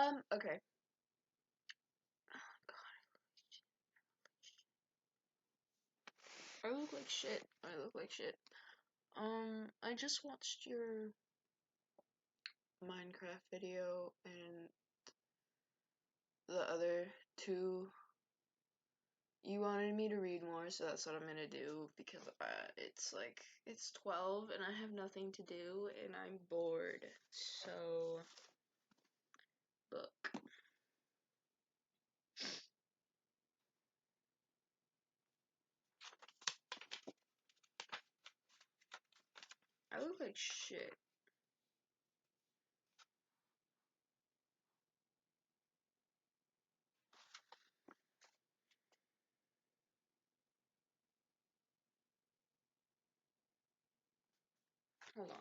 Okay. God, I look like shit. I look like shit. I just watched your Minecraft video and the other two. You wanted me to read more, so that's what I'm gonna do because it's 12 and I have nothing to do and I'm bored. So, look. I look like shit. Hold on.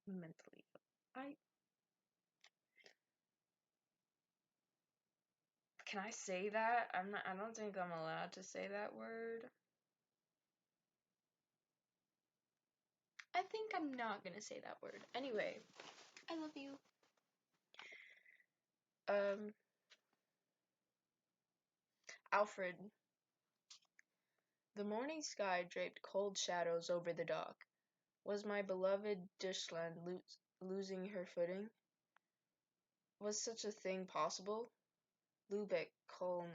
Mentally. I Can I say that? I don't think I'm allowed to say that word. I think I'm not gonna say that word. Anyway, I love you. Um, Alfred. The morning sky draped cold shadows over the dock. Was my beloved Dishland losing her footing? Was such a thing possible? Lubeck, Cologne,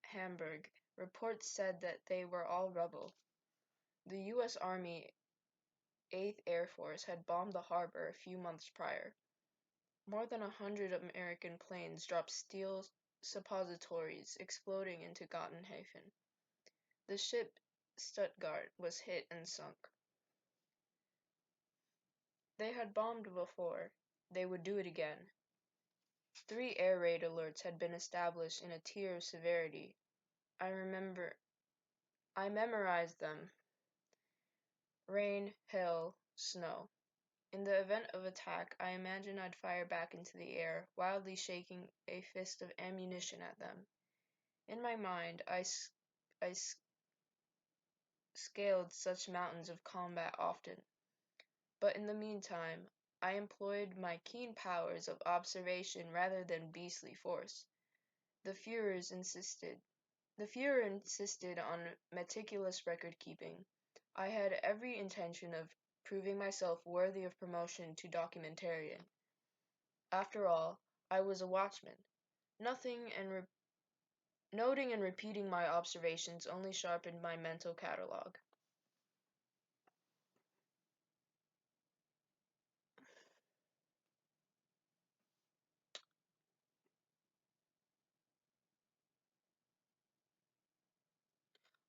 Hamburg. Reports said that they were all rubble. The U.S. Army 8th Air Force had bombed the harbor a few months prior. More than 100 American planes dropped steel suppositories, exploding into Gotenhafen. The ship Stuttgart was hit and sunk. They had bombed before. They would do it again. 3 air raid alerts had been established in a tier of severity. I memorized them. Rain, hail, snow. In the event of attack, I imagined I'd fire back into the air, wildly shaking a fist of ammunition at them. In my mind, I scaled such mountains of combat often. But in the meantime, I employed my keen powers of observation rather than beastly force. The Führer insisted on meticulous record-keeping. I had every intention of proving myself worthy of promotion to documentarian. After all, I was a watchman. Noting and repeating my observations only sharpened my mental catalogue.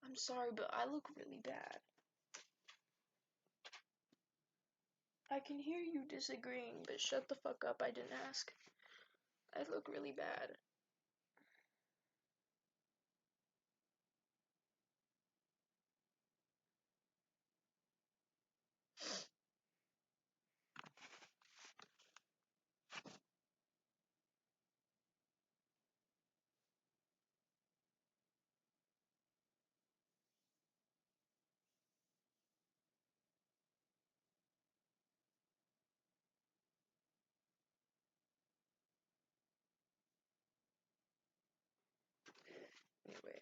I'm sorry, but I look really bad. I can hear you disagreeing, but shut the fuck up, I didn't ask. I look really bad. Anyway.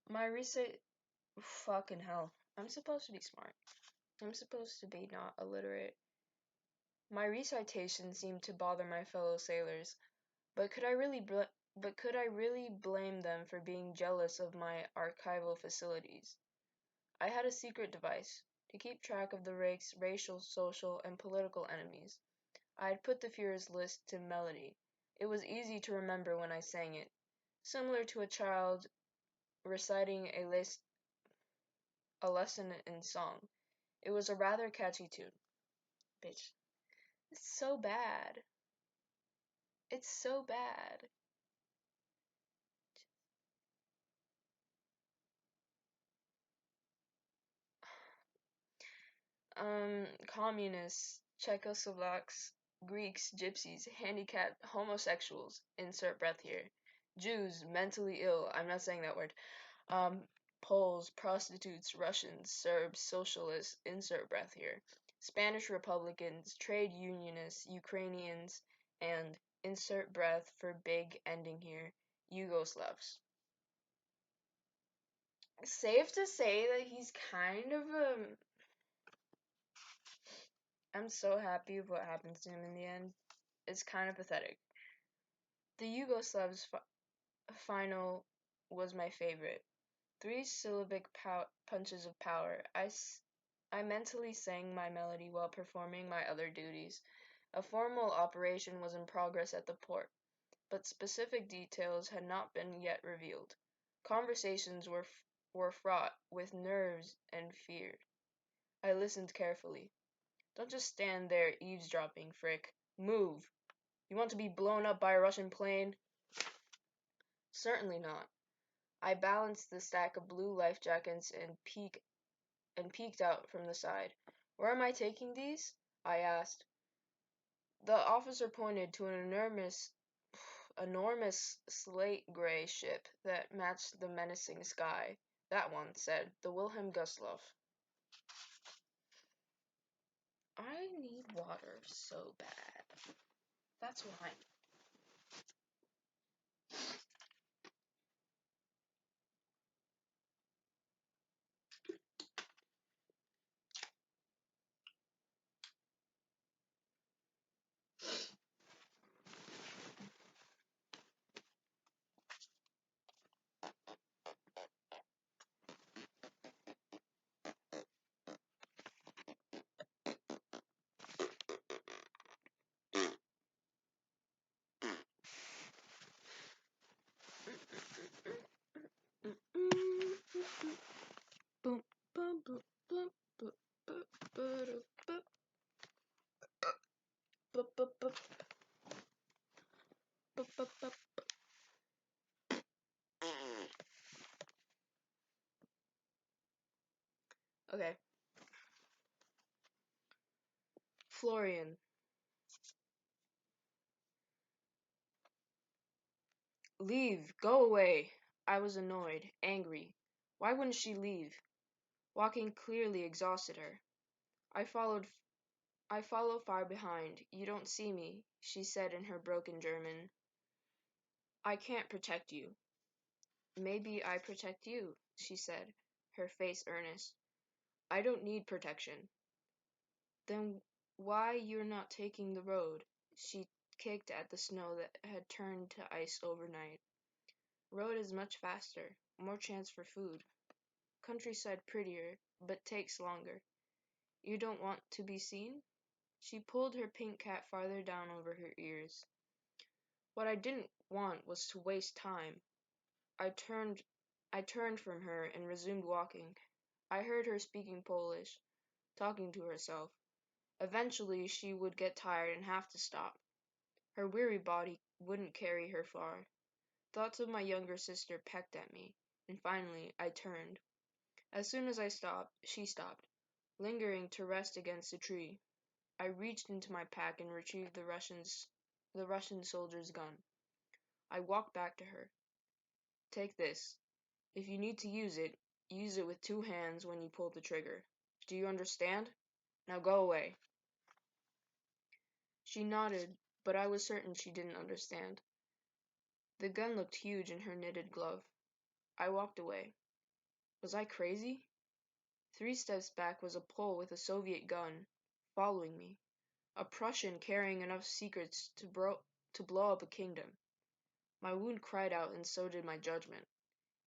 My research. Fucking hell. I'm supposed to be smart. I'm supposed to be not illiterate. My recitation seemed to bother my fellow sailors, but could I really blame them for being jealous of my archival facilities? I had a secret device to keep track of the Reich's racial, social, and political enemies. I had put the Führer's list to melody. It was easy to remember when I sang it, similar to a child reciting a lesson in song. It was a rather catchy tune. Bitch. It's so bad. It's so bad. Communists, Czechoslovaks, Greeks, gypsies, handicapped, homosexuals, insert breath here. Jews, mentally ill, I'm not saying that word. Um, Poles, prostitutes, Russians, Serbs, socialists, insert breath here. Spanish Republicans, trade unionists, Ukrainians, and insert breath for big ending here, Yugoslavs. Safe to say that he's kind of I'm so happy with what happens to him in the end. It's kind of pathetic. The Yugoslavs final was my favorite. Three syllabic punches of power. I mentally sang my melody while performing my other duties. A formal operation was in progress at the port, but specific details had not been yet revealed. Conversations were fraught with nerves and fear. I listened carefully. Don't just stand there eavesdropping, Frick. Move! You want to be blown up by a Russian plane? Certainly not. I balanced the stack of blue life jackets and peeked out from the side. Where am I taking these? I asked. The officer pointed to an enormous slate-gray ship that matched the menacing sky. That one, said the Wilhelm Gustloff. I need water so bad. That's why. Okay. Florian. Leave. Go away. I was annoyed, angry. Why wouldn't she leave? Walking clearly exhausted her. I follow far behind. You don't see me, she said in her broken German. I can't protect you. Maybe I protect you, she said, her face earnest. I don't need protection. Then why you're not taking the road? She kicked at the snow that had turned to ice overnight. Road is much faster, more chance for food. Countryside prettier, but takes longer. You don't want to be seen? She pulled her pink cap farther down over her ears. What I didn't want was to waste time. I turned I turned from her and resumed walking. I heard her speaking Polish, talking to herself. Eventually she would get tired and have to stop. Her weary body wouldn't carry her far. Thoughts of my younger sister pecked at me, and finally I turned. As soon as I stopped, she stopped, lingering to rest against a tree. I reached into my pack and retrieved the Russian soldier's gun. I walked back to her. Take this. If you need to use it with two hands when you pull the trigger. Do you understand? Now go away. She nodded, but I was certain she didn't understand. The gun looked huge in her knitted glove. I walked away. Was I crazy? 3 steps back was a Pole with a Soviet gun, following me. A Prussian carrying enough secrets to blow up a kingdom. My wound cried out, and so did my judgment.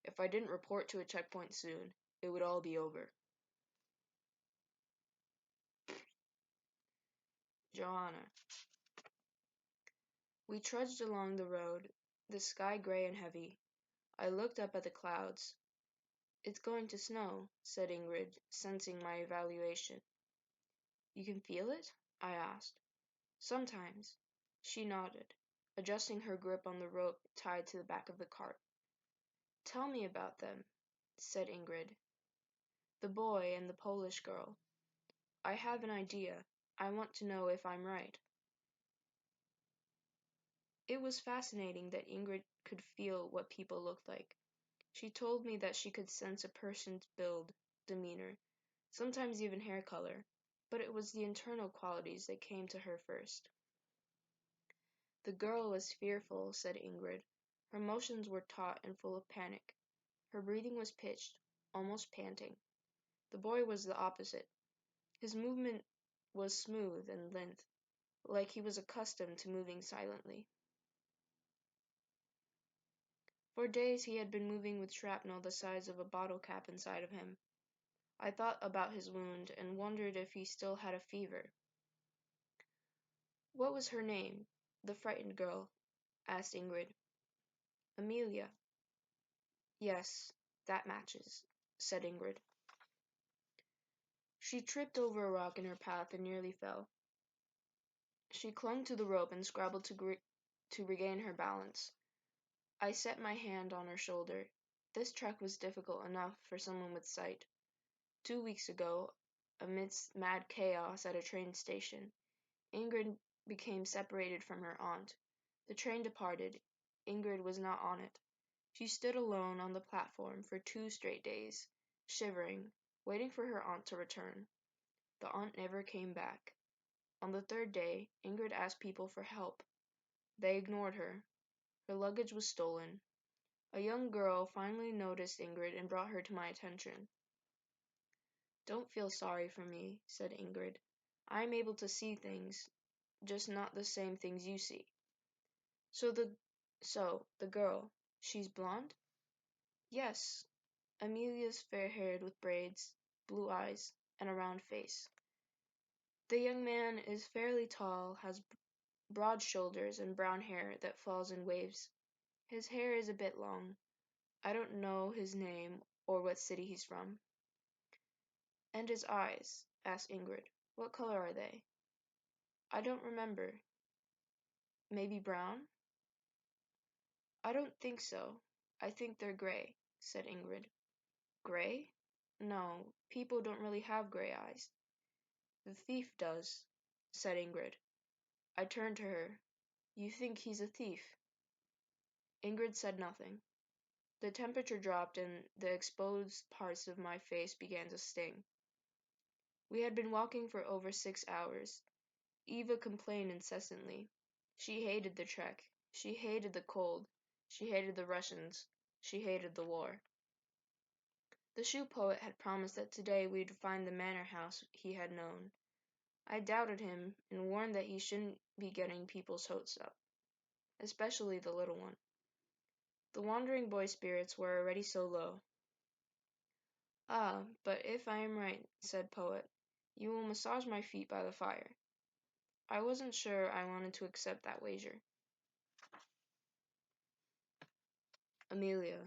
If I didn't report to a checkpoint soon, it would all be over. Joanna. We trudged along the road, the sky gray and heavy. I looked up at the clouds. It's going to snow, said Ingrid, sensing my evaluation. You can feel it? I asked. Sometimes. She nodded, adjusting her grip on the rope tied to the back of the cart. Tell me about them, said Ingrid. The boy and the Polish girl. I have an idea. I want to know if I'm right. It was fascinating that Ingrid could feel what people looked like. She told me that she could sense a person's build, demeanor, sometimes even hair color, but it was the internal qualities that came to her first. The girl was fearful, said Ingrid. Her motions were taut and full of panic. Her breathing was pitched, almost panting. The boy was the opposite. His movement was smooth and lithe, like he was accustomed to moving silently. For days he had been moving with shrapnel the size of a bottle cap inside of him. I thought about his wound and wondered if he still had a fever. What was her name? The frightened girl asked Ingrid. Amelia. Yes, that matches, said Ingrid. She tripped over a rock in her path and nearly fell. She clung to the rope and scrabbled to regain her balance. I set my hand on her shoulder. This trek was difficult enough for someone with sight. 2 weeks ago, amidst mad chaos at a train station, Ingrid became separated from her aunt. The train departed. Ingrid was not on it. She stood alone on the platform for 2 straight days, shivering, waiting for her aunt to return. The aunt never came back. On the third day, Ingrid asked people for help. They ignored her. Her luggage was stolen. A young girl finally noticed Ingrid and brought her to my attention. Don't feel sorry for me, said Ingrid. I am able to see things, just not the same things you see. So the girl, she's blonde? Yes. Amelia's fair-haired with braids, blue eyes, and a round face. The young man is fairly tall, has broad shoulders and brown hair that falls in waves. His hair is a bit long. I don't know his name or what city he's from. And his eyes, asked Ingrid. What color are they? I don't remember. Maybe brown? I don't think so. I think they're gray, said Ingrid. Gray? No, people don't really have gray eyes. The thief does, said Ingrid. I turned to her. You think he's a thief? Ingrid said nothing. The temperature dropped and the exposed parts of my face began to sting. We had been walking for over 6 hours. Eva complained incessantly. She hated the trek. She hated the cold. She hated the Russians. She hated the war. The shoe poet had promised that today we'd find the manor house he had known. I doubted him and warned that he shouldn't be getting people's hopes up, especially the little one. The wandering boy's spirits were already so low. Ah, but if I am right, said Poet, you will massage my feet by the fire. I wasn't sure I wanted to accept that wager. Amelia.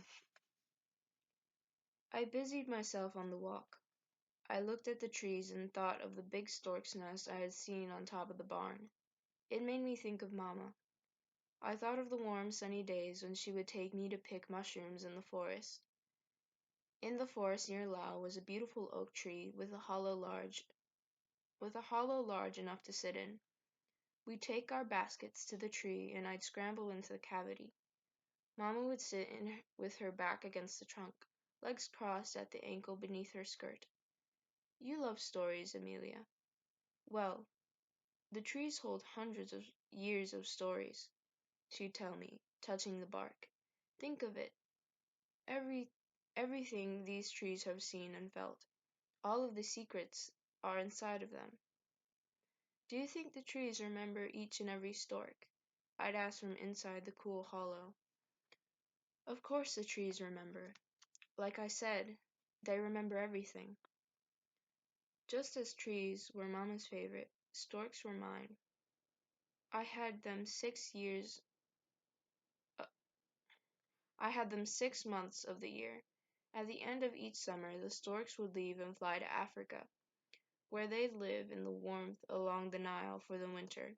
I busied myself on the walk. I looked at the trees and thought of the big stork's nest I had seen on top of the barn. It made me think of Mama. I thought of the warm, sunny days when she would take me to pick mushrooms in the forest. In the forest near Lao was a beautiful oak tree with a hollow large enough to sit in. We'd take our baskets to the tree and I'd scramble into the cavity. Mama would sit with her back against the trunk, legs crossed at the ankle beneath her skirt. You love stories, Amelia. Well, the trees hold hundreds of years of stories, she'd tell me, touching the bark. Think of it. Every everything these trees have seen and felt. All of the secrets are inside of them. Do you think the trees remember each and every stork? I'd ask from inside the cool hollow. Of course the trees remember. Like I said, they remember everything. Just as trees were Mama's favorite, storks were mine. I had them 6 years. I had them 6 months of the year. At the end of each summer, the storks would leave and fly to Africa. where they'd live in the warmth along the Nile for the winter.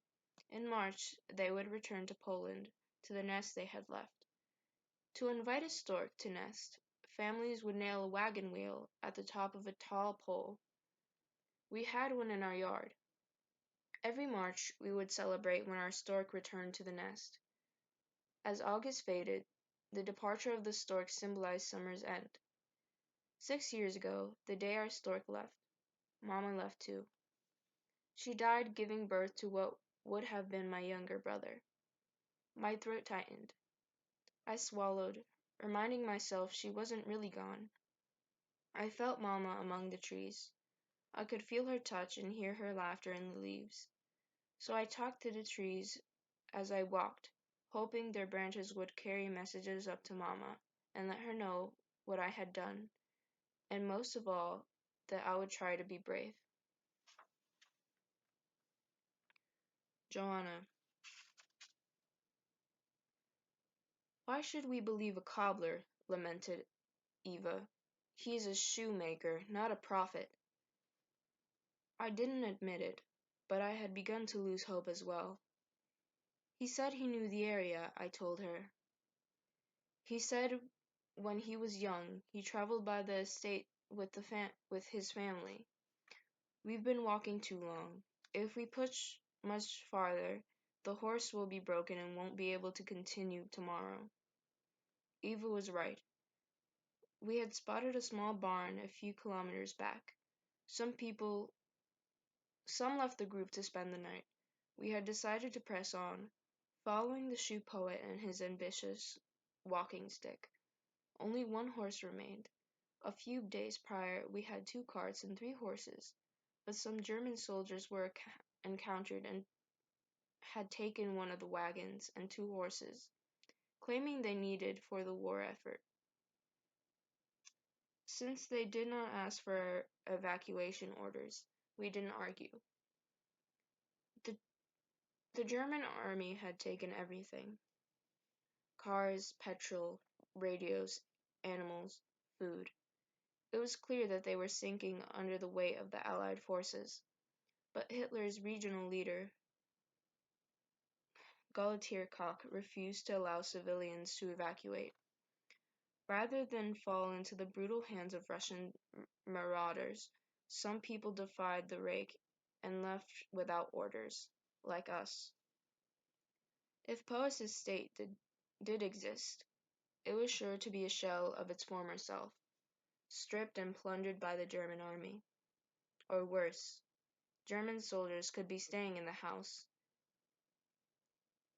In March, they would return to Poland, to the nest they had left. To invite a stork to nest, families would nail a wagon wheel at the top of a tall pole. We had one in our yard. Every March, we would celebrate when our stork returned to the nest. As August faded, the departure of the stork symbolized summer's end. 6 years ago, the day our stork left, Mama left too. She died giving birth to what would have been my younger brother. My throat tightened. I swallowed, reminding myself she wasn't really gone. I felt Mama among the trees. I could feel her touch and hear her laughter in the leaves. So I talked to the trees as I walked, hoping their branches would carry messages up to Mama and let her know what I had done, and most of all, that I would try to be brave. Joanna. Why should we believe a cobbler? Lamented Eva. He is a shoemaker, not a prophet. I didn't admit it, but I had begun to lose hope as well. He said he knew the area, I told her. He said when he was young, he traveled by the estate with his family. We've been walking too long. If we push much farther, the horse will be broken and won't be able to continue tomorrow. Eva was right. We had spotted a small barn a few kilometers back. Some left the group to spend the night. We had decided to press on, following the shoe poet and his ambitious walking stick. Only one horse remained. A few days prior, we had 2 carts and 3 horses, but some German soldiers were encountered and had taken one of the wagons and 2 horses, claiming they needed for the war effort. Since they did not ask for evacuation orders, we didn't argue. The German army had taken everything: cars, petrol, radios, animals, food. It was clear that they were sinking under the weight of the Allied forces, but Hitler's regional leader, Gauleiter Koch, refused to allow civilians to evacuate. Rather than fall into the brutal hands of Russian marauders, some people defied the Reich and left without orders, like us. If Poe's estate did exist, it was sure to be a shell of its former self, stripped and plundered by the German army. Or worse, German soldiers could be staying in the house.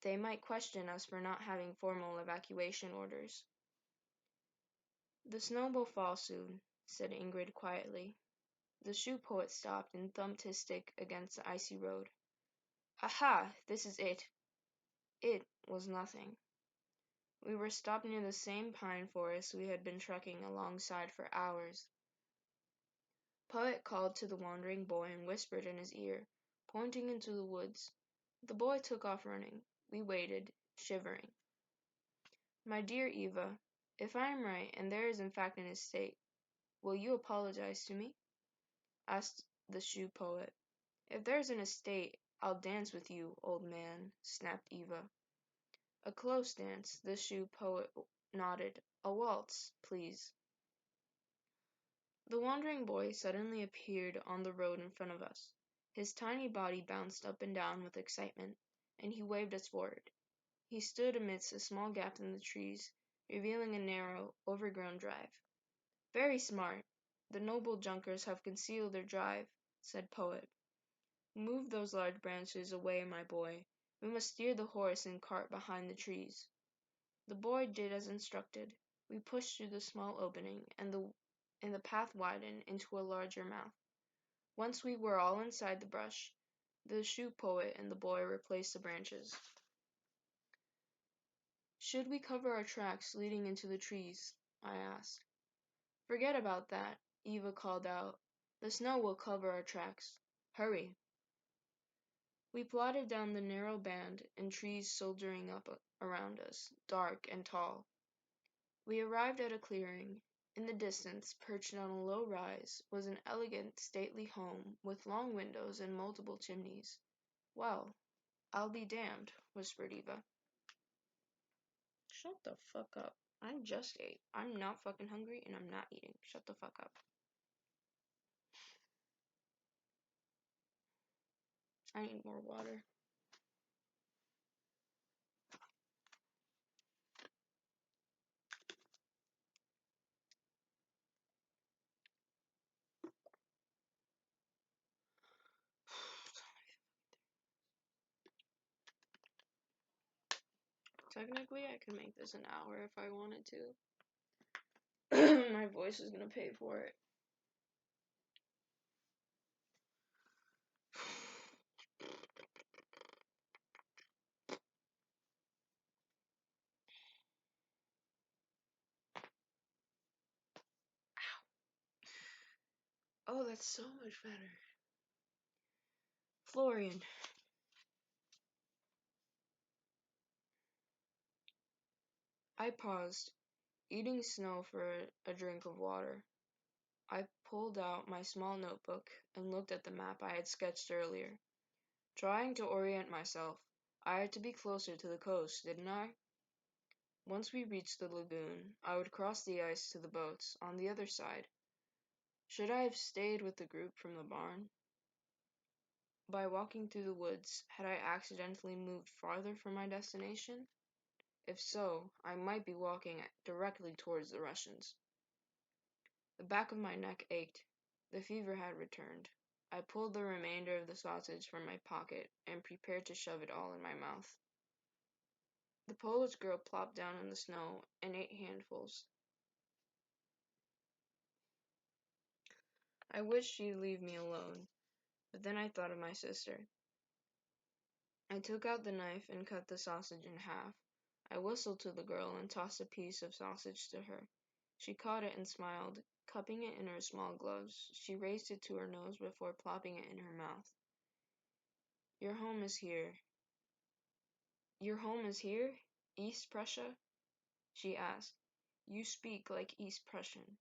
They might question us for not having formal evacuation orders. The snow will fall soon, said Ingrid quietly. The shoe poet stopped and thumped his stick against the icy road. Aha! This is it. It was nothing. We were stopped near the same pine forest we had been trekking alongside for hours. Poet called to the wandering boy and whispered in his ear, pointing into the woods. The boy took off running. We waited, shivering. My dear Eva, if I am right, and there is in fact an estate, will you apologize to me? Asked the shoe poet. If there's an estate, I'll dance with you, old man, snapped Eva. A close dance, the shoe poet nodded. A waltz, please. The wandering boy suddenly appeared on the road in front of us. His tiny body bounced up and down with excitement, and he waved us forward. He stood amidst a small gap in the trees, revealing a narrow, overgrown drive. Very smart. The noble Junkers have concealed their drive, said Poet. Move those large branches away, my boy. We must steer the horse and cart behind the trees. The boy did as instructed. We pushed through the small opening, and the path widened into a larger mouth. Once we were all inside the brush, the shoe poet and the boy replaced the branches. Should we cover our tracks leading into the trees? I asked. Forget about that, Eva called out. The snow will cover our tracks. Hurry. We plodded down the narrow band, and trees soldiering up around us, dark and tall. We arrived at a clearing. In the distance, perched on a low rise, was an elegant, stately home with long windows and multiple chimneys. "Well, I'll be damned," whispered Eva. Shut the fuck up. I just ate. I'm not fucking hungry and I'm not eating. Shut the fuck up. I need more water. Technically, I could make this an hour if I wanted to. My voice is gonna pay for it. Oh, that's so much better. Florian. I paused, eating snow for a drink of water. I pulled out my small notebook and looked at the map I had sketched earlier. Trying to orient myself, I had to be closer to the coast, didn't I? Once we reached the lagoon, I would cross the ice to the boats on the other side. Should I have stayed with the group from the barn? By walking through the woods, had I accidentally moved farther from my destination? If so, I might be walking directly towards the Russians. The back of my neck ached. The fever had returned. I pulled the remainder of the sausage from my pocket and prepared to shove it all in my mouth. The Polish girl plopped down in the snow and ate handfuls. I wished she'd leave me alone, but then I thought of my sister. I took out the knife and cut the sausage in half. I whistled to the girl and tossed a piece of sausage to her. She caught it and smiled, cupping it in her small gloves. She raised it to her nose before plopping it in her mouth. Your home is here. Your home is here? East Prussia? She asked. You speak like East Prussian.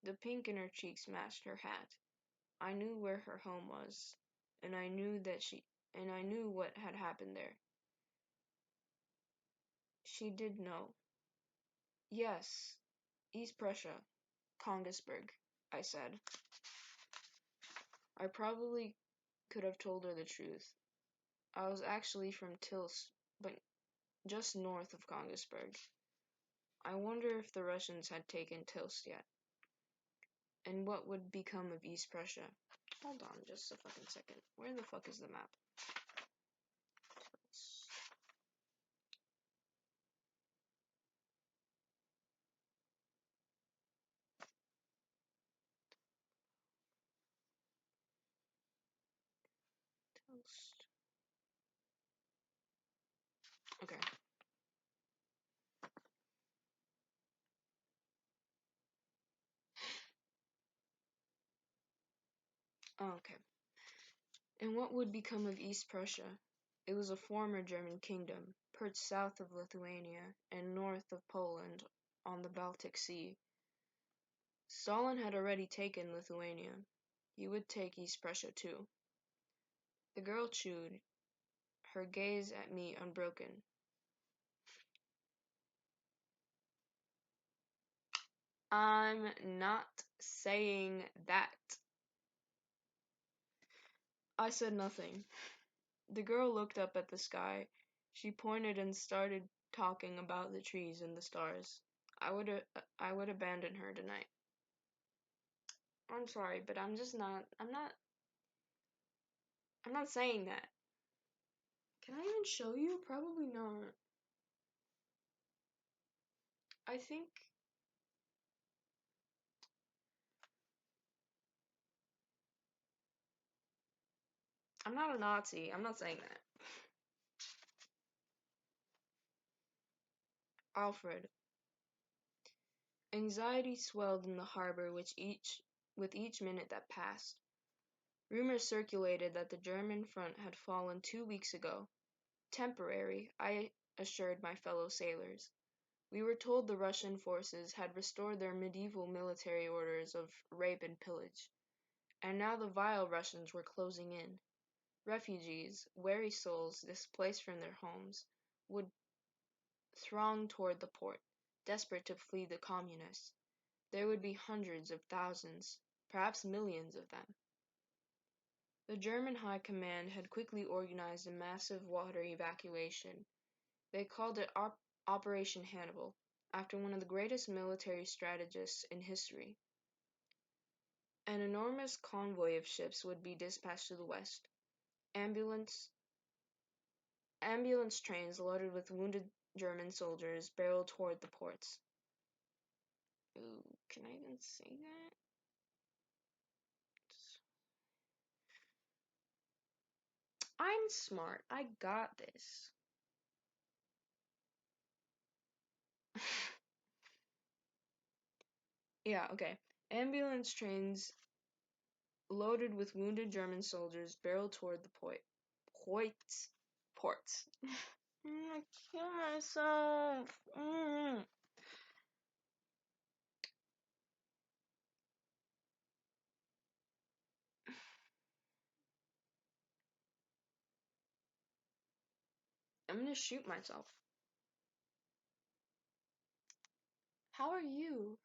The pink in her cheeks matched her hat. I knew where her home was, and I knew what had happened there. She did know. Yes, East Prussia, Kongsberg, I said. I probably could have told her the truth. I was actually from Tilst, but just north of Kongsberg. I wonder if the Russians had taken Tilst yet. And what would become of East Prussia? Hold on just a fucking second. Where the fuck is the map? Tilst. Okay. Oh, okay. And what would become of East Prussia? It was a former German kingdom, perched south of Lithuania and north of Poland on the Baltic Sea. Stalin had already taken Lithuania. He would take East Prussia too. The girl chewed, her gaze at me unbroken. I'm not saying that. I said nothing. The girl looked up at the sky. She pointed and started talking about the trees and the stars. I would abandon her tonight. I'm sorry, but I'm not saying that. Can I even show you? Probably not. I think I'm not a Nazi. I'm not saying that. Alfred. Anxiety swelled in the harbor with each minute that passed. Rumors circulated that the German front had fallen 2 weeks ago. Temporary, I assured my fellow sailors. We were told the Russian forces had restored their medieval military orders of rape and pillage, and now the vile Russians were closing in. Refugees, weary souls displaced from their homes, would throng toward the port, desperate to flee the communists. There would be hundreds of thousands, perhaps millions of them. The German High Command had quickly organized a massive water evacuation. They called it Operation Hannibal, after one of the greatest military strategists in history. An enormous convoy of ships would be dispatched to the west. Ambulance trains loaded with wounded German soldiers barreled toward the ports. Ooh, can I even say that? I'm smart. I got this. Yeah, okay. Ambulance trains loaded with wounded German soldiers barreled toward the ports. I'm gonna kill myself. I'm gonna shoot myself. How are you?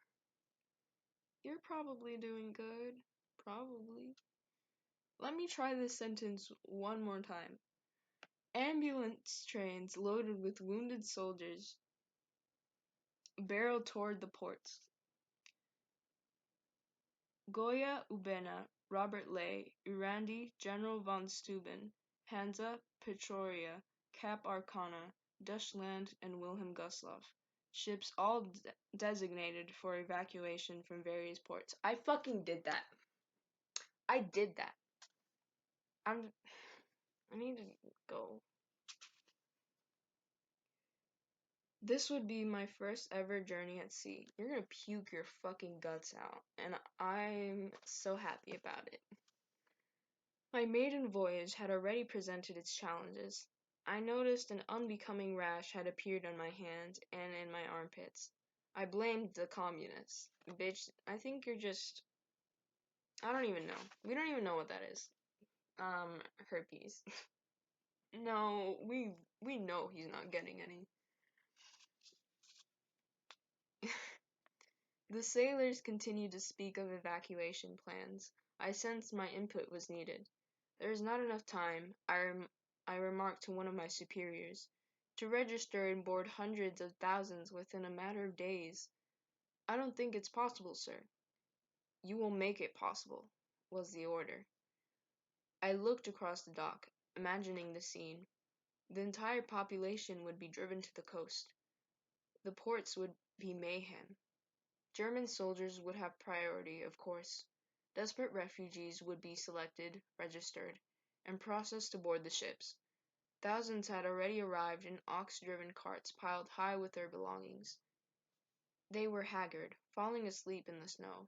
You're probably doing good. Probably. Let me try this sentence one more time. Ambulance trains loaded with wounded soldiers barreled toward the ports. Goya Ubena, Robert Ley, Urandi, General von Steuben, Hansa, Pretoria, Cap Arcana, Deutschland, and Wilhelm Gustloff. Ships all designated for evacuation from various ports. I fucking did that. I did that. I need to go. This would be my first ever journey at sea. You're gonna puke your fucking guts out, and I'm so happy about it. My maiden voyage had already presented its challenges. I noticed an unbecoming rash had appeared on my hand and in my armpits. I blamed the communists. Bitch, I think you're just... I don't even know. We don't even know what that is. Herpes. No, we know he's not getting any. The sailors continued to speak of evacuation plans. I sensed my input was needed. There is not enough time, I remarked to one of my superiors, to register and board hundreds of thousands within a matter of days. I don't think it's possible, sir. You will make it possible, was the order. I looked across the dock, imagining the scene. The entire population would be driven to the coast. The ports would be mayhem. German soldiers would have priority, of course. Desperate refugees would be selected, registered, and processed to board the ships. Thousands had already arrived in ox-driven carts piled high with their belongings. They were haggard, falling asleep in the snow.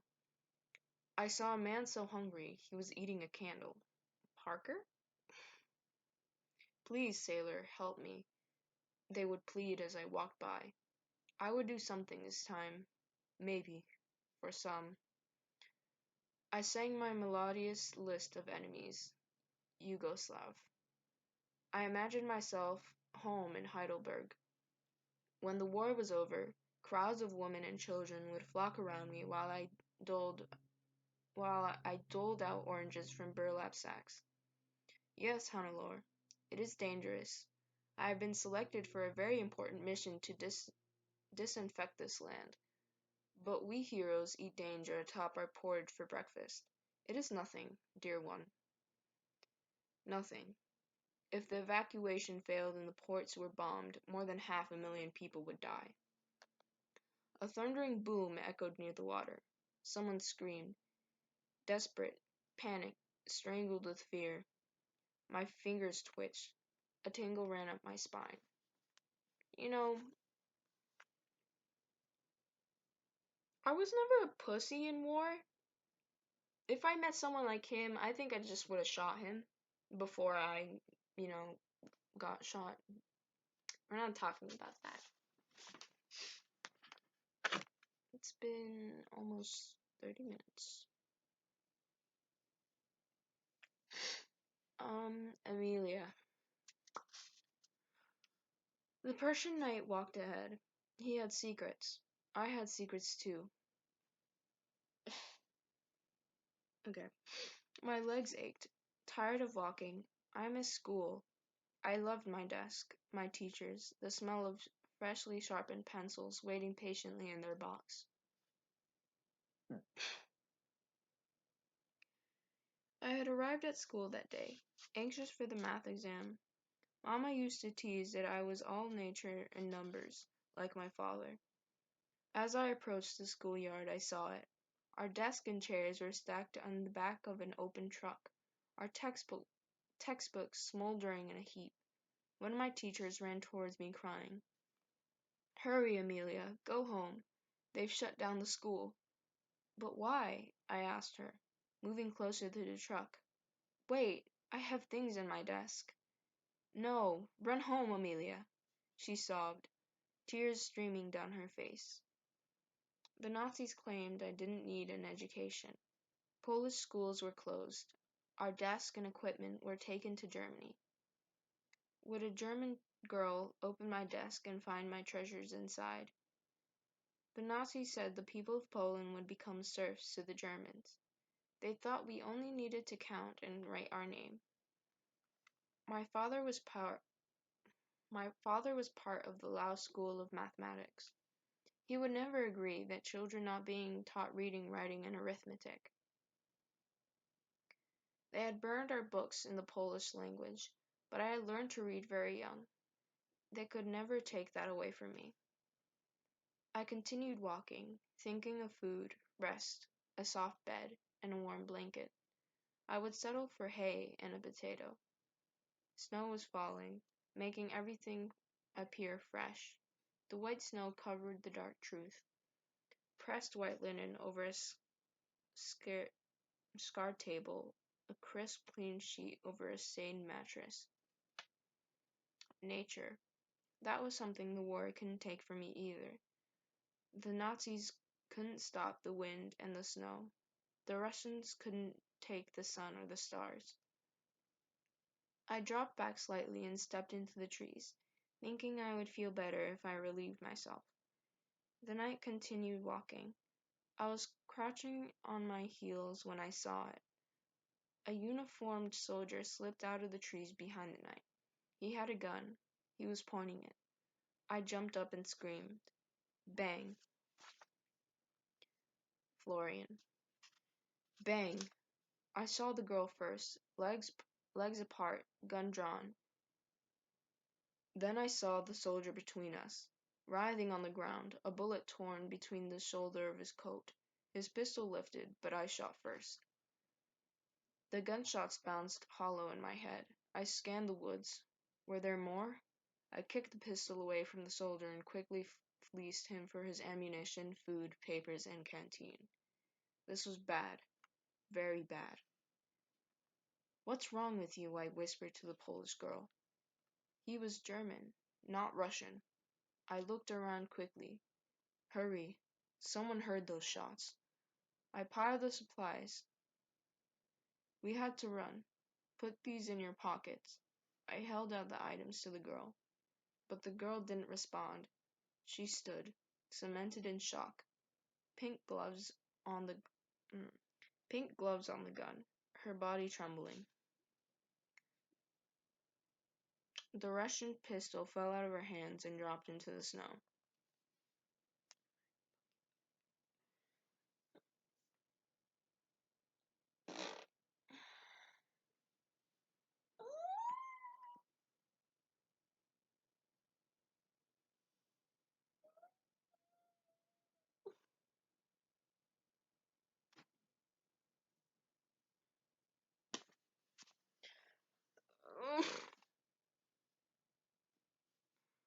I saw a man so hungry he was eating a candle. Parker? Please, sailor, help me, they would plead as I walked by. I would do something this time. Maybe. For some. I sang my melodious list of enemies. Yugoslav. I imagined myself home in Heidelberg. When the war was over, crowds of women and children would flock around me doled while I doled out oranges from burlap sacks. Yes, Hannelore, it is dangerous. I have been selected for a very important mission to disinfect this land. But we heroes eat danger atop our porridge for breakfast. It is nothing, dear one. Nothing. If the evacuation failed and the ports were bombed, more than 500,000 people would die. A thundering boom echoed near the water. Someone screamed. Desperate, panicked, strangled with fear. My fingers twitched. A tingle ran up my spine. You know, I was never a pussy in war. If I met someone like him, I think I just would have shot him before I, you know, got shot. We're not talking about that. It's been almost 30 minutes. Amelia. The Persian knight walked ahead. He had secrets. I had secrets too. Okay. My legs ached. Tired of walking. I missed school. I loved my desk, my teachers, the smell of freshly sharpened pencils waiting patiently in their box. I had arrived at school that day, anxious for the math exam. Mama used to tease that I was all nature and numbers, like my father. As I approached the schoolyard, I saw it. Our desks and chairs were stacked on the back of an open truck, our textbooks smoldering in a heap. One of my teachers ran towards me crying. "Hurry, Amelia, go home. They've shut down the school." "But why?" I asked her, moving closer to the truck. "Wait, I have things in my desk." "No, run home, Amelia," she sobbed, tears streaming down her face. The Nazis claimed I didn't need an education. Polish schools were closed. Our desks and equipment were taken to Germany. Would a German girl open my desk and find my treasures inside? The Nazis said the people of Poland would become serfs to the Germans. They thought we only needed to count and write our name. My father was part of the Lao School of Mathematics. He would never agree that children not being taught reading, writing, and arithmetic. They had burned our books in the Polish language, but I had learned to read very young. They could never take that away from me. I continued walking, thinking of food, rest, a soft bed, and a warm blanket. I would settle for hay and a potato. Snow was falling, making everything appear fresh. The white snow covered the dark truth. Pressed white linen over a scarred table, a crisp, clean sheet over a stained mattress. Nature. That was something the war couldn't take from me either. The Nazis couldn't stop the wind and the snow. The Russians couldn't take the sun or the stars. I dropped back slightly and stepped into the trees, thinking I would feel better if I relieved myself. The night continued walking. I was crouching on my heels when I saw it. A uniformed soldier slipped out of the trees behind the night. He had a gun. He was pointing it. I jumped up and screamed. Bang. Florian. Bang. I saw the girl first, legs apart, gun drawn. Then I saw the soldier between us, writhing on the ground, a bullet torn between the shoulder of his coat. His pistol lifted, but I shot first. The gunshots bounced hollow in my head. I scanned the woods. Were there more? I kicked the pistol away from the soldier and quickly fleeced him for his ammunition, food, papers, and canteen. This was bad. Very bad. "What's wrong with you?" I whispered to the Polish girl. He was German, not Russian. I looked around quickly. Hurry. Someone heard those shots. I piled the supplies. We had to run. Put these in your pockets. I held out the items to the girl. But the girl didn't respond. She stood, cemented in shock. Pink gloves on the pink gloves on the gun, her body trembling. The Russian pistol fell out of her hands and dropped into the snow.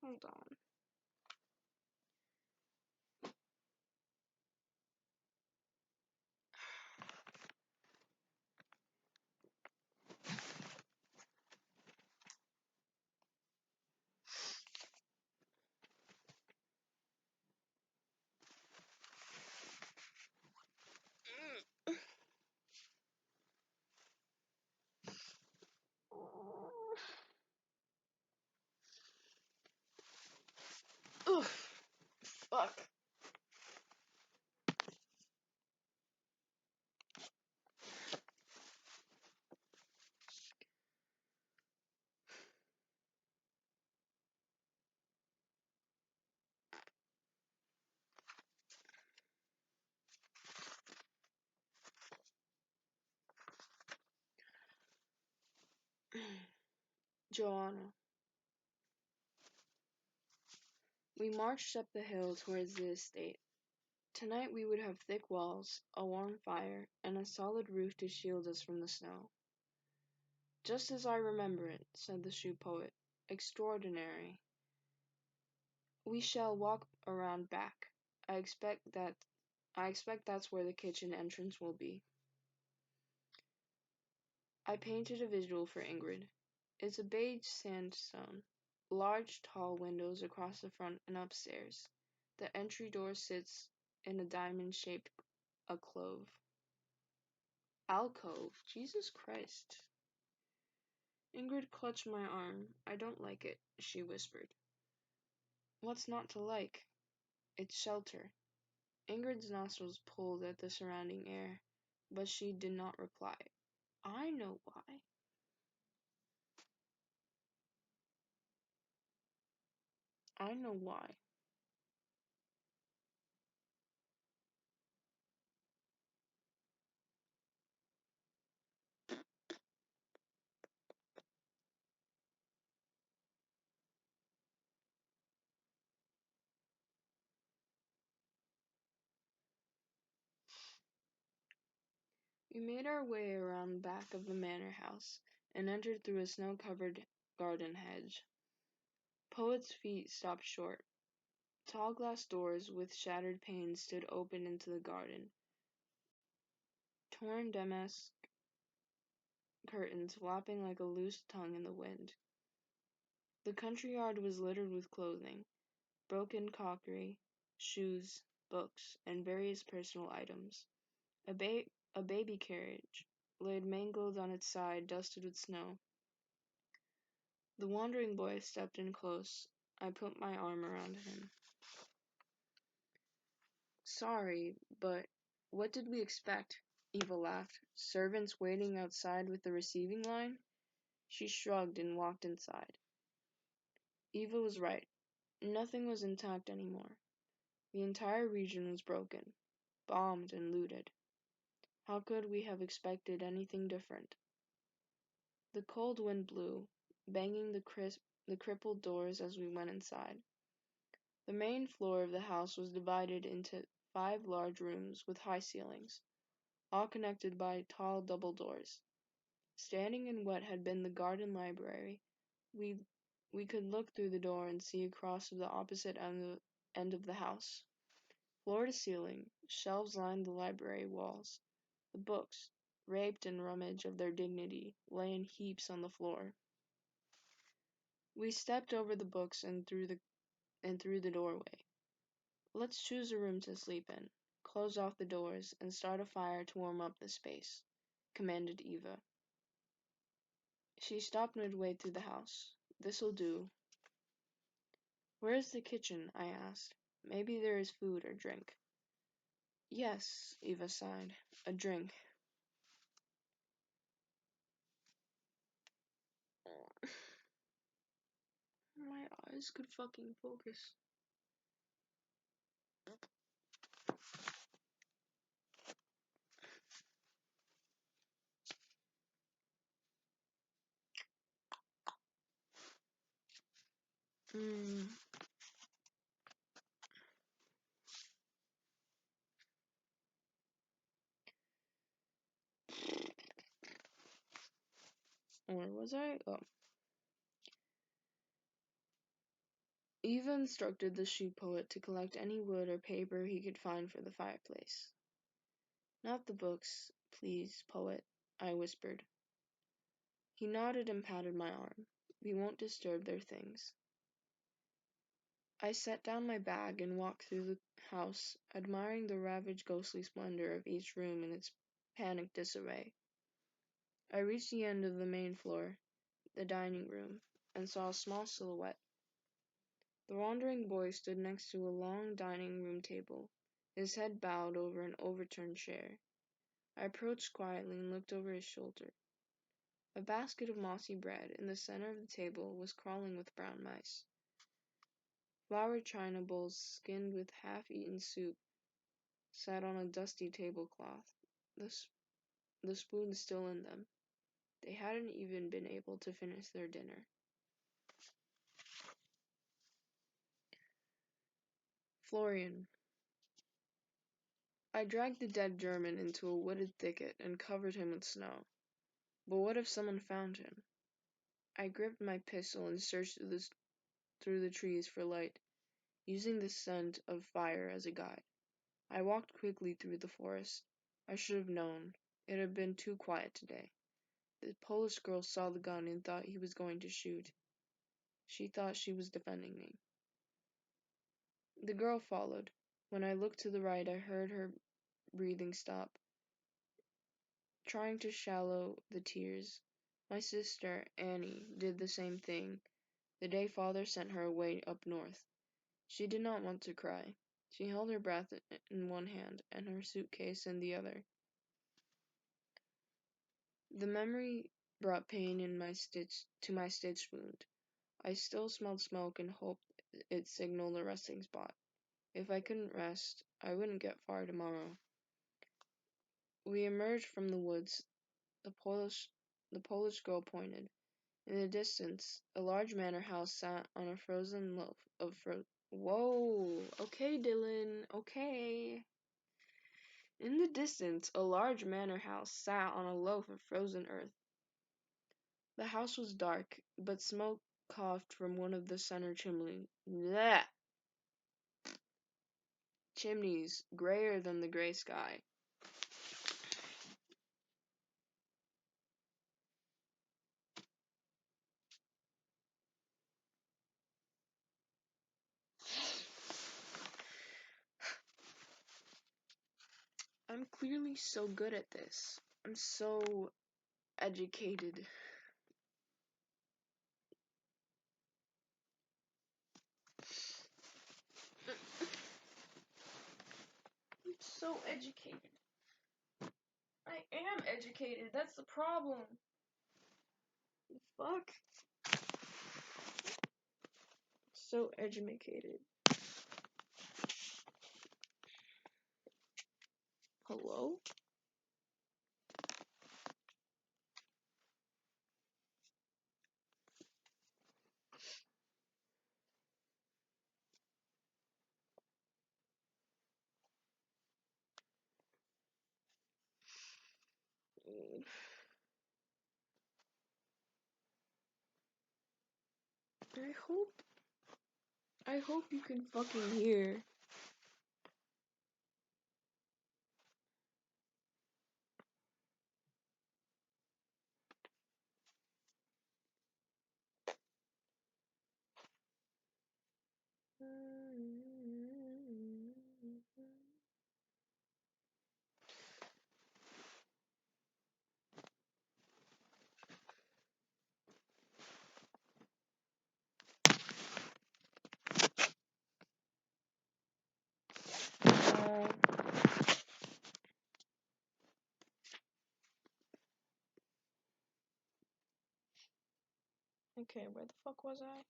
Hold on. Joanna. We marched up the hill towards the estate. Tonight we would have thick walls, a warm fire, and a solid roof to shield us from the snow. Just as I remember it, said the shoe poet. Extraordinary. We shall walk around back. I expect that's where the kitchen entrance will be. I painted a visual for Ingrid. It's a beige sandstone. Large, tall windows across the front and upstairs. The entry door sits in a diamond-shaped alcove. Alcove? Jesus Christ. Ingrid clutched my arm. I don't like it, she whispered. What's not to like? It's shelter. Ingrid's nostrils pulled at the surrounding air, but she did not reply. I know why. I know why. We made our way around back of the manor house and entered through a snow-covered garden hedge. Poet's feet stopped short. Tall glass doors with shattered panes stood open into the garden. Torn damask curtains flapping like a loose tongue in the wind. The country yard was littered with clothing, broken crockery, shoes, books, and various personal items. A baby carriage laid mangled on its side, dusted with snow. The wandering boy stepped in close. I put my arm around him. Sorry, but what did we expect? Eva laughed. Servants waiting outside with the receiving line? She shrugged and walked inside. Eva was right. Nothing was intact anymore. The entire region was broken, bombed and looted. How could we have expected anything different? The cold wind blew, banging the crippled doors as we went inside. The main floor of the house was divided into 5 large rooms with high ceilings, all connected by tall double doors. Standing in what had been the garden library, we could look through the door and see across to the opposite end of the house. Floor to ceiling, shelves lined the library walls. The books, raped and rummaged of their dignity, lay in heaps on the floor. We stepped over the books and through the doorway. Let's choose a room to sleep in, close off the doors, and start a fire to warm up the space, commanded Eva. She stopped midway through the house. This'll do. Where is the kitchen? I asked. Maybe there is food or drink. Yes, Eva sighed. A drink. My eyes could fucking focus. Where was I? Oh. Eva instructed the shoe poet to collect any wood or paper he could find for the fireplace. Not the books, please, poet, I whispered. He nodded and patted my arm. We won't disturb their things. I set down my bag and walked through the house, admiring the ravaged ghostly splendor of each room in its panicked disarray. I reached the end of the main floor, the dining room, and saw a small silhouette. The wandering boy stood next to a long dining room table, his head bowed over an overturned chair. I approached quietly and looked over his shoulder. A basket of mossy bread in the center of the table was crawling with brown mice. Flowered china bowls skinned with half-eaten soup sat on a dusty tablecloth, the spoons still in them. They hadn't even been able to finish their dinner. Florian. I dragged the dead German into a wooded thicket and covered him with snow. But what if someone found him? I gripped my pistol and searched through the trees for light, using the scent of fire as a guide. I walked quickly through the forest. I should have known. It had been too quiet today. The Polish girl saw the gun and thought he was going to shoot. She thought she was defending me. The girl followed. When I looked to the right, I heard her breathing stop, trying to shallow the tears. My sister, Annie, did the same thing the day father sent her away up north. She did not want to cry. She held her breath in one hand and her suitcase in the other. The memory brought pain to my stitch wound. I still smelled smoke and hoped it signaled a resting spot. If I couldn't rest, I wouldn't get far tomorrow. We emerged from the woods. The Polish girl pointed. In the distance, a large manor house sat on a frozen loaf of Whoa! Okay, Dylan. Okay. In the distance, a large manor house sat on a loaf of frozen earth. The house was dark, but smoke coughed from one of the center chimneys. Blech! Chimneys, grayer than the gray sky. I'm clearly so good at this. I'm so educated. I'm so educated. I am educated. That's the problem. Fuck. So educated. Hello? I hope you can fucking hear. Okay, where the fuck was I?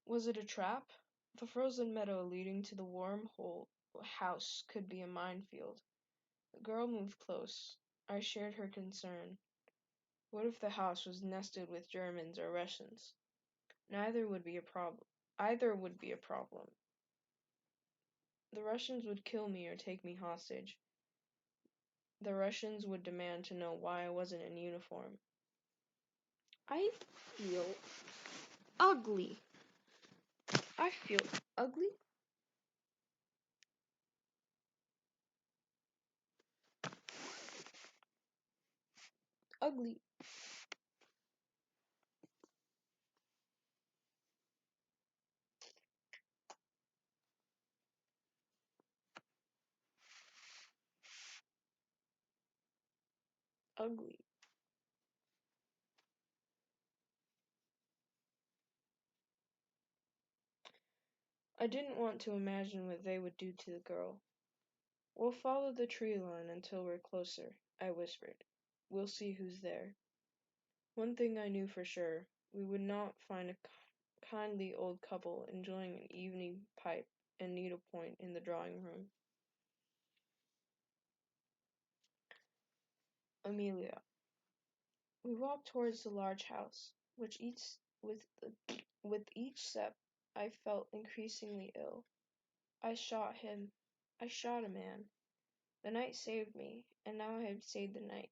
Was it a trap? The frozen meadow leading to the wormhole house could be a minefield. The girl moved close. I shared her concern. What if the house was nested with Germans or Russians? Neither would be a problem. Either would be a problem. The Russians would kill me or take me hostage. The Russians would demand to know why I wasn't in uniform. I feel ugly. I feel ugly. Ugly. Ugly. I didn't want to imagine what they would do to the girl. We'll follow the tree line until we're closer, I whispered. We'll see who's there. One thing I knew for sure, we would not find a kindly old couple enjoying an evening pipe and needlepoint in the drawing room. Amelia. We walked towards the large house, with each step I felt increasingly ill. I shot him. I shot a man. The night saved me, and now I have saved the night.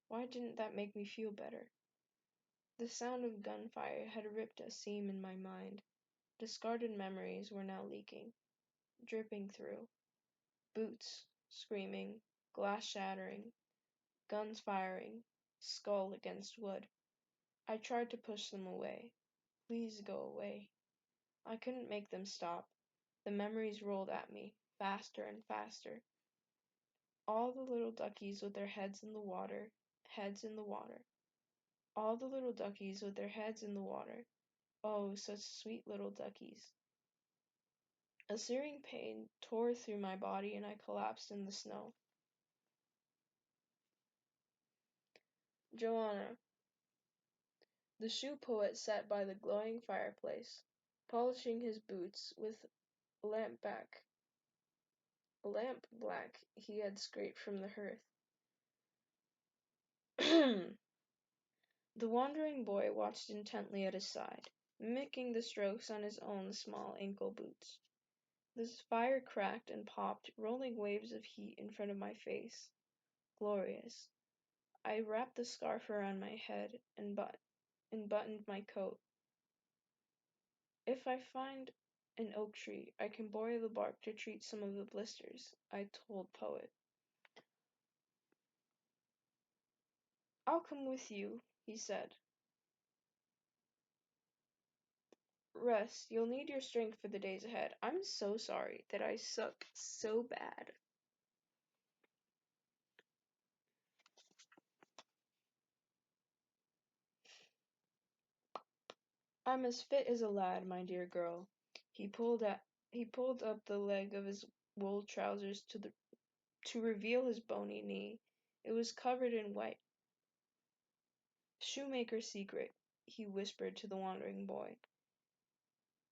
Why didn't that make me feel better? The sound of gunfire had ripped a seam in my mind. Discarded memories were now leaking, dripping through. Boots, screaming, glass shattering, guns firing, skull against wood. I tried to push them away. Please go away. I couldn't make them stop. The memories rolled at me, faster and faster. All the little duckies with their heads in the water, heads in the water. All the little duckies with their heads in the water. Oh, such sweet little duckies. A searing pain tore through my body and I collapsed in the snow. Joanna, the shoe poet sat by the glowing fireplace, polishing his boots with lamp black he had scraped from the hearth. The wandering boy watched intently at his side, mimicking the strokes on his own small ankle boots. The fire cracked and popped, rolling waves of heat in front of my face. Glorious. I wrapped the scarf around my head and buttoned my coat. If I find an oak tree, I can boil the bark to treat some of the blisters, I told Poet. I'll come with you, he said. Rest, you'll need your strength for the days ahead. I'm so sorry that I suck so bad. I'm as fit as a lad, my dear girl. He pulled up the leg of his wool trousers to reveal his bony knee. It was covered in white. Shoemaker's secret, he whispered to the wandering boy.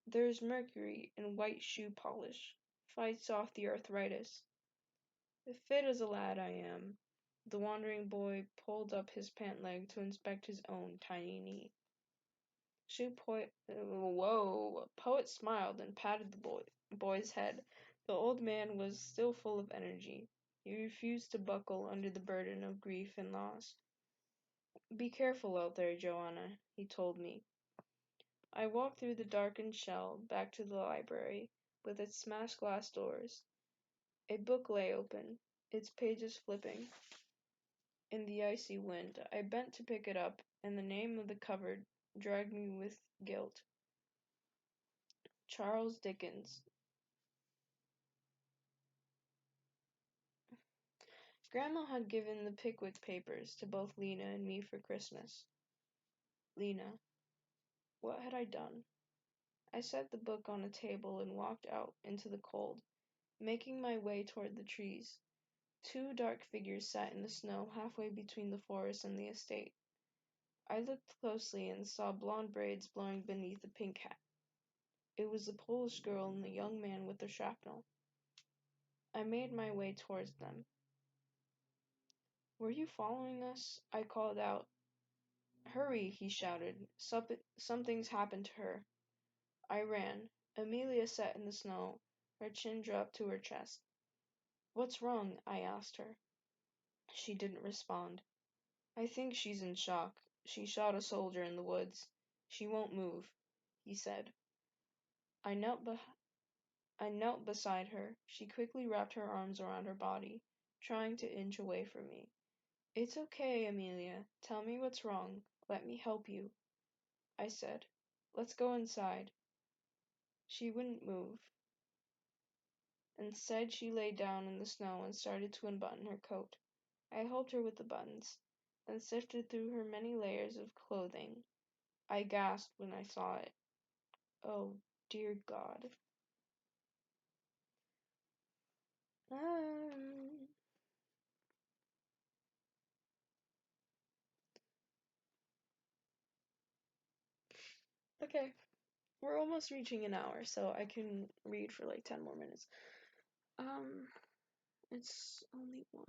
There's mercury in white shoe polish. Fights off the arthritis. Fit as a lad I am. The wandering boy pulled up his pant leg to inspect his own tiny knee. Whoa! Poet smiled and patted the boy's head. The old man was still full of energy. He refused to buckle under the burden of grief and loss. Be careful out there, Joanna, he told me. I walked through the darkened shell back to the library, with its smashed glass doors. A book lay open, its pages flipping in the icy wind. I bent to pick it up, and the name of the cover dragged me with guilt. Charles Dickens. Grandma had given the Pickwick Papers to both Lena and me for Christmas. Lena. What had I done? I set the book on a table and walked out into the cold, making my way toward the trees. Two dark figures sat in the snow halfway between the forest and the estate. I looked closely and saw blonde braids blowing beneath a pink hat. It was the Polish girl and the young man with the shrapnel. I made my way towards them. Were you following us? I called out. Hurry, he shouted. Something's happened to her. I ran. Amelia sat in the snow, her chin dropped to her chest. What's wrong? I asked her. She didn't respond. I think she's in shock. She shot a soldier in the woods. She won't move, he said. I knelt beside her. She quickly wrapped her arms around her body, trying to inch away from me. It's okay, Amelia. Tell me what's wrong. Let me help you, I said. Let's go inside. She wouldn't move. Instead, she lay down in the snow and started to unbutton her coat. I helped her with the buttons, then sifted through her many layers of clothing. I gasped when I saw it. Oh, dear God. Um, okay, we're almost reaching an hour, so I can read for like 10 more minutes. It's only one.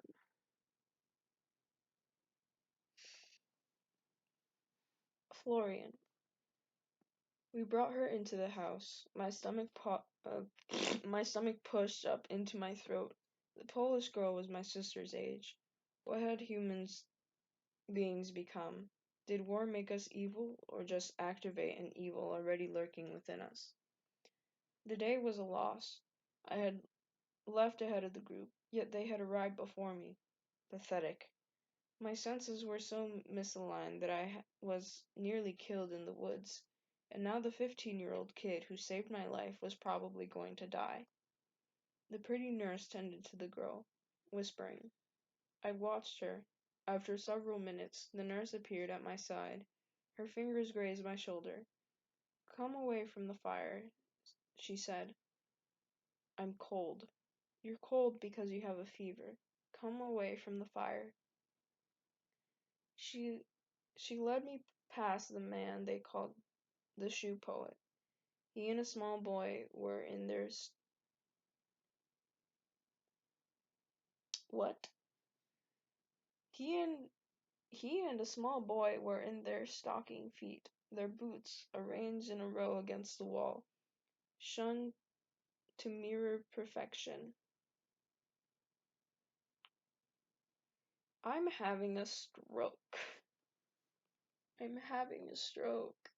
Florian. We brought her into the house. My stomach pushed up into my throat. The Polish girl was my sister's age. What had humans beings become? Did war make us evil, or just activate an evil already lurking within us? The day was a loss. I had left ahead of the group, yet they had arrived before me. Pathetic. My senses were so misaligned that I was nearly killed in the woods, and now the 15-year-old kid who saved my life was probably going to die. The pretty nurse tended to the girl, whispering. I watched her. After several minutes, the nurse appeared at my side. Her fingers grazed my shoulder. Come away from the fire, she said. I'm cold. You're cold because you have a fever. Come away from the fire. She led me past the man they called the shoe poet. He and a small boy were in their what? He and a small boy were in their stocking feet, their boots arranged in a row against the wall, shone to mirror perfection. I'm having a stroke. I'm having a stroke.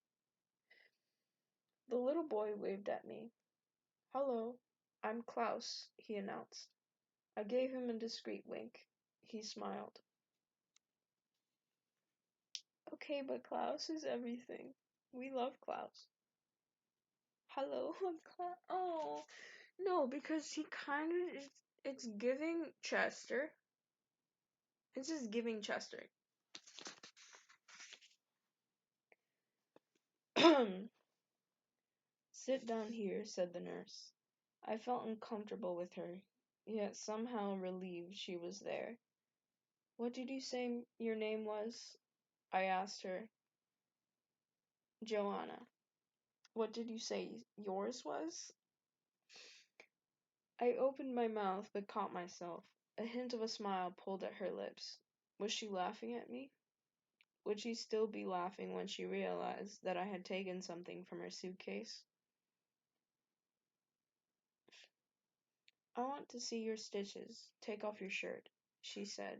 The little boy waved at me. Hello, I'm Klaus, he announced. I gave him a discreet wink. He smiled. Okay, but Klaus is everything. We love Klaus. Hello, I'm Klaus. Oh, no, because he kind of is. It's giving Chester. It's just giving Chester. Sit down here, said the nurse. I felt uncomfortable with her, yet somehow relieved she was there. What did you say your name was? I asked her. Joanna. What did you say yours was? I opened my mouth but caught myself. A hint of a smile pulled at her lips. Was she laughing at me? Would she still be laughing when she realized that I had taken something from her suitcase? I want to see your stitches. Take off your shirt, she said.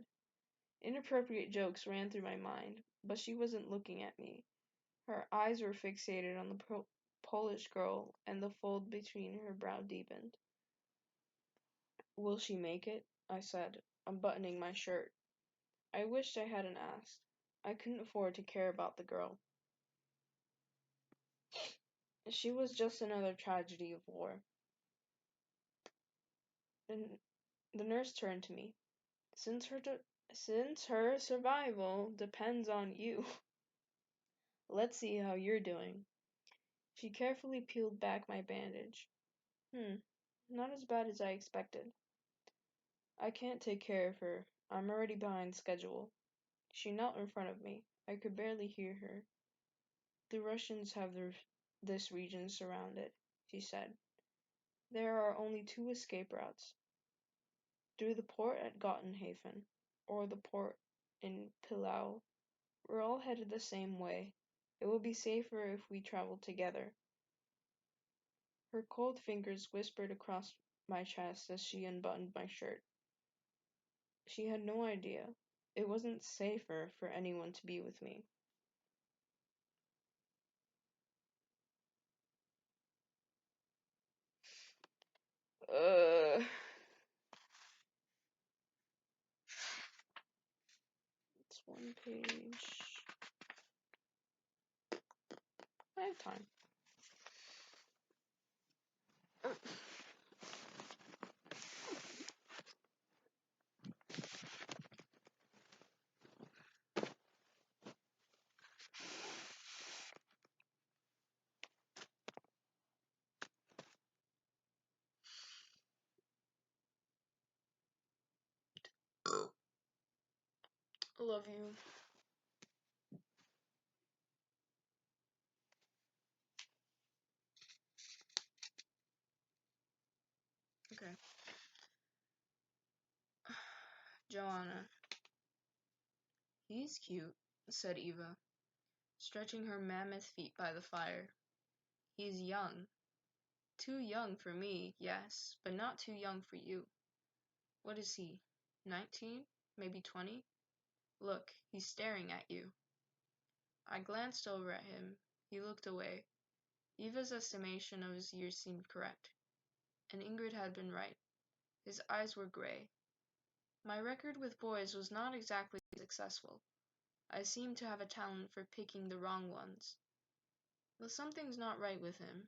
Inappropriate jokes ran through my mind, but she wasn't looking at me. Her eyes were fixated on the Polish girl, and the fold between her brow deepened. Will she make it? I said, unbuttoning my shirt. I wished I hadn't asked. I couldn't afford to care about the girl. She was just another tragedy of war. The nurse turned to me. Since her survival depends on you. Let's see how you're doing. She carefully peeled back my bandage. Not as bad as I expected. I can't take care of her. I'm already behind schedule. She knelt in front of me. I could barely hear her. The Russians have this region surrounded, she said. There are only two escape routes. Through the port at Gottenhafen, or the port in Pillau. We're all headed the same way. It will be safer if we travel together. Her cold fingers whispered across my chest as she unbuttoned my shirt. She had no idea. It wasn't safer for anyone to be with me. It's 1 page. I have time. I love you. Okay. Joanna. He's cute, said Eva, stretching her mammoth feet by the fire. He's young. Too young for me, yes, but not too young for you. What is he? 19? Maybe 20? Look, he's staring at you. I glanced over at him. He looked away. Eva's estimation of his years seemed correct, and Ingrid had been right. His eyes were gray. My record with boys was not exactly successful. I seemed to have a talent for picking the wrong ones. Well, something's not right with him,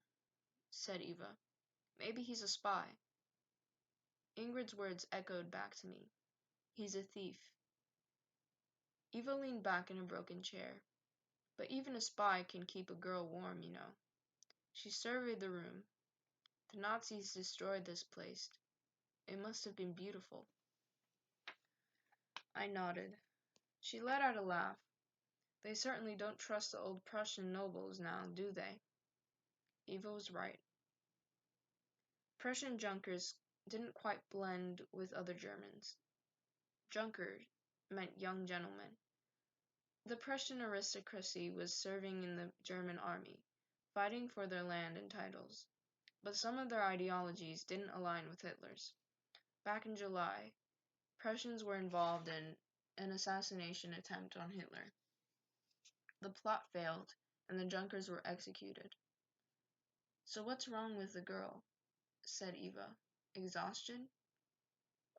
said Eva. Maybe he's a spy. Ingrid's words echoed back to me. He's a thief. Eva leaned back in a broken chair. But even a spy can keep a girl warm, you know. She surveyed the room. The Nazis destroyed this place. It must have been beautiful. I nodded. She let out a laugh. They certainly don't trust the old Prussian nobles now, do they? Eva was right. Prussian Junkers didn't quite blend with other Germans. Junker meant young gentleman. The Prussian aristocracy was serving in the German army, fighting for their land and titles. But some of their ideologies didn't align with Hitler's. Back in July, Prussians were involved in an assassination attempt on Hitler. The plot failed, and the Junkers were executed. So what's wrong with the girl? Said Eva. Exhaustion?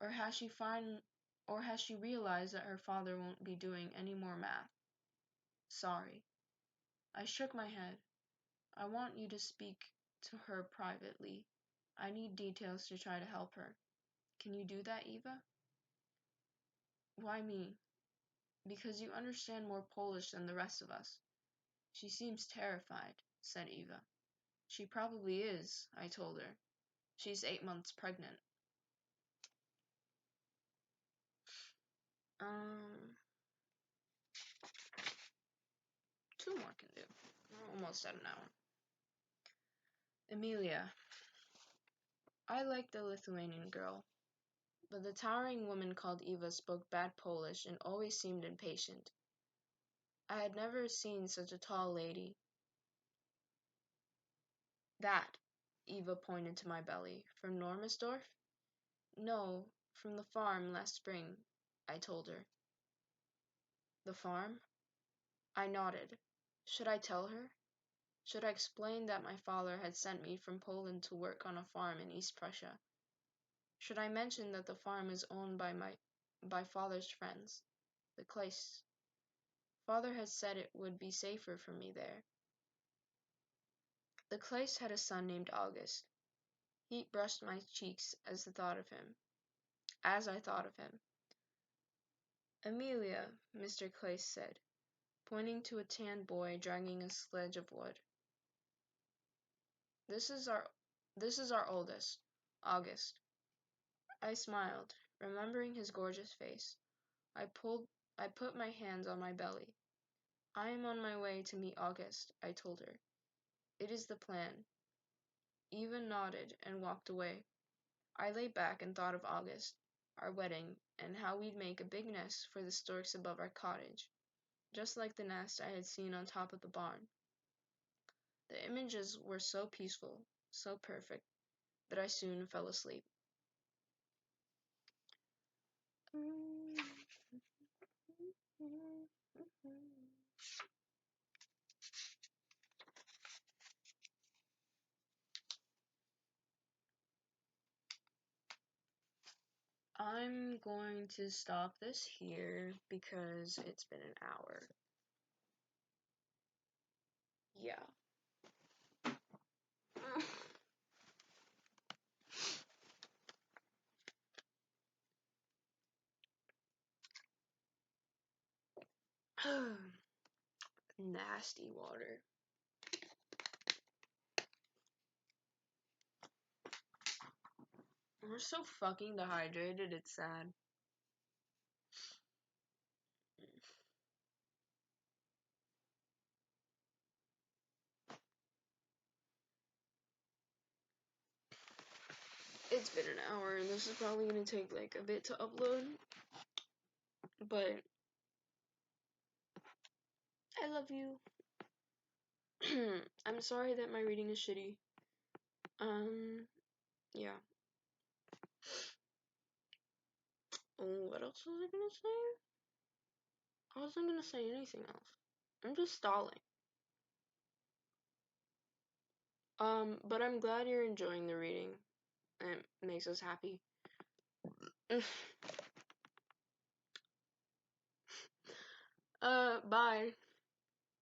Or has she realized that her father won't be doing any more math? Sorry. I shook my head. I want you to speak to her privately. I need details to try to help her. Can you do that, Eva? Why me? Because you understand more Polish than the rest of us. She seems terrified, said Eva. She probably is, I told her. She's 8 months pregnant. Two more can do. We're almost at an hour. Emilia. I liked the Lithuanian girl, but the towering woman called Eva spoke bad Polish and always seemed impatient. I had never seen such a tall lady. That, Eva pointed to my belly, from Normersdorf? No, from the farm last spring, I told her. The farm? I nodded. Should I tell her? Should I explain that my father had sent me from Poland to work on a farm in East Prussia? Should I mention that the farm is owned by father's friends, the Claes? Father had said it would be safer for me there. The Claes had a son named August. Heat brushed my cheeks as I thought of him. Emilia, Mr. Claes said, pointing to a tan boy dragging a sledge of wood. This is our oldest, August. I smiled, remembering his gorgeous face. I put my hands on my belly. I am on my way to meet August, I told her. It is the plan. Eva nodded and walked away. I lay back and thought of August, our wedding, and how we'd make a big nest for the storks above our cottage, just like the nest I had seen on top of the barn. The images were so peaceful, so perfect, that I soon fell asleep. I'm going to stop this here because it's been an hour. Yeah. Nasty water. We're so fucking dehydrated, it's sad. It's been an hour, and this is probably gonna take like a bit to upload. But I love you. I'm sorry that my reading is shitty. Yeah. Oh, what else was I gonna say? I wasn't gonna say anything else. I'm just stalling. But I'm glad you're enjoying the reading. It makes us happy. Bye.